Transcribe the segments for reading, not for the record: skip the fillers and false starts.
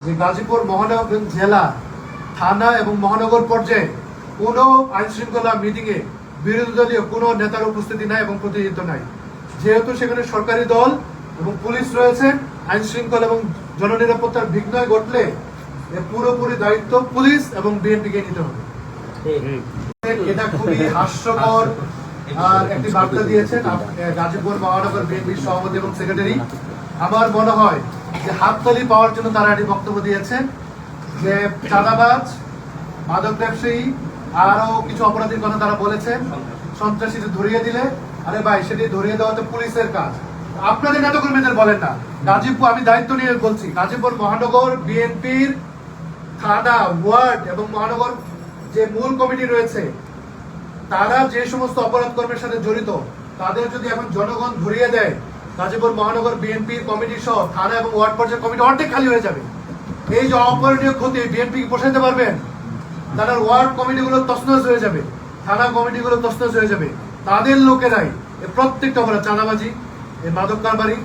যে গাজীপুর মহানগর জেলা থানা এবং মহানগর পর্যায়ে কোনো আইন শৃঙ্খলা মিটিংয়ে বিরোধী দলীয় কোনো নেতার উপস্থিতি নাই এবং প্রতিনিধিত্ব নাই। যেহেতু সেখানে সরকারি দল এবং পুলিশ রয়েছে, আইন শৃঙ্খলা এবং জননিরাপত্তার বিঘ্ন ঘটলে পুরোপুরি দায়িত্ব পুলিশ এবং বিএনপিকে নিতে হবে। এটা খুবই হাস্যকর একটি বার্তা দিয়েছেন গাজীপুর মহানগর বিএনপির সভাপতি এবং সেক্রেটারি। আমার মনে হয় যে হাততালি পাওয়ার জন্য তারা একটি বক্তব্য দিয়েছেন যে চাঁদাবাজ, মাদক ব্যবসায়ী আরো কিছু অপরাধীর কথা তারা বলেছেন। সন্ত্রাসীকে ধরিয়ে দিলে, আরে ভাই সেটি ধরিয়ে দেওয়া তো পুলিশের কাজ, আপনাদের নেতাকর্মীদের বলেন না। গাজীপুর, আমি দায়িত্ব নিয়ে বলছি, গাজীপুর মহানগর বিএনপির থানা, ওয়ার্ড এবং মহানগর যে মূল কমিটি রয়েছে, তারা যে সমস্ত অপরাধ কর্মের সাথে জড়িত তাদের যদি এখন জনগণ ধরিয়ে দেয়, গাজীপুর মহানগর বিএনপির কমিটি সহ থানা এবং ওয়ার্ড পর্যায়ের কমিটি অর্ধেক খালি হয়ে যাবে। এই যে অপরিণীয় ক্ষতি বিএনপি পোষাইতে পারবেন? তারা ওয়ার্ড কমিটিগুলো তছনছ হয়ে যাবে, থানা কমিটিগুলো তছনছ হয়ে যাবে। তাদের লোকেরাই প্রত্যেকটা অপরাধ, চাঁদাবাজি, মাদক কারবারি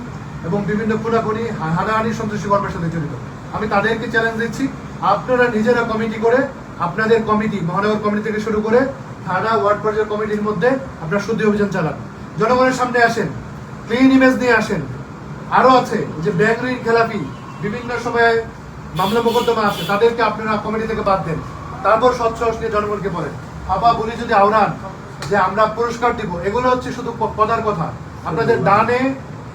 এবং বিভিন্ন খুনাখুনি, হানাহানি, সন্ত্রাসী কর্মের সাথে জড়িত। আমি তাদেরকে চ্যালেঞ্জ দিচ্ছি, আপনারা নিজেরা কমিটি করে, আপনাদের কমিটি, মহানগর কমিটি থেকে শুরু করে থানা ওয়ার্ড পর্যায়ের কমিটির মধ্যে আপনারা শুদ্ধি অভিযান চালান, জনগণের সামনে আসেন, ক্লিন ইমেজ নিয়ে আসেন। আরো আছে যে ব্যাংক ঋণ খেলাপি, বিভিন্ন সময়ে মামলা মোকদ্দমা আছে, তাদেরকে আপনারা কমিটি থেকে বাদ দেন। তারপর স্বচ্ছ নিয়ে জনগণকে বলেন। আবার বলি যদি আওরান যে আমরা পুরস্কার দিব, এগুলো হচ্ছে শুধু পদার কথা। আপনাদের ডানে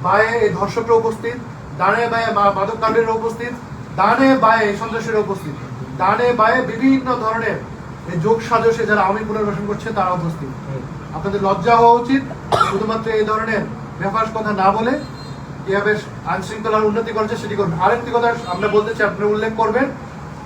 বায়ে এই ধর্ষকরা উপস্থিত, ডানে বায়ে মাদক কারবারিরা উপস্থিত, ডানে বায়ে সন্ত্রাসীরা উপস্থিত, ডানে বায়ে বিভিন্ন ধরনের এই যোগ সাজসে যারা আওয়ামী পুনর্বাসন করছে তারা উপস্থিত। আপনাদের লজ্জা হওয়া উচিত শুধুমাত্র এই ধরনের ব্যাপার কথা না বলে কিভাবে আইন শৃঙ্খলার উন্নতি করছে সেটি করবেন। আরেকটি কথা আমরা বলতে চাই, আপনি উল্লেখ করবেন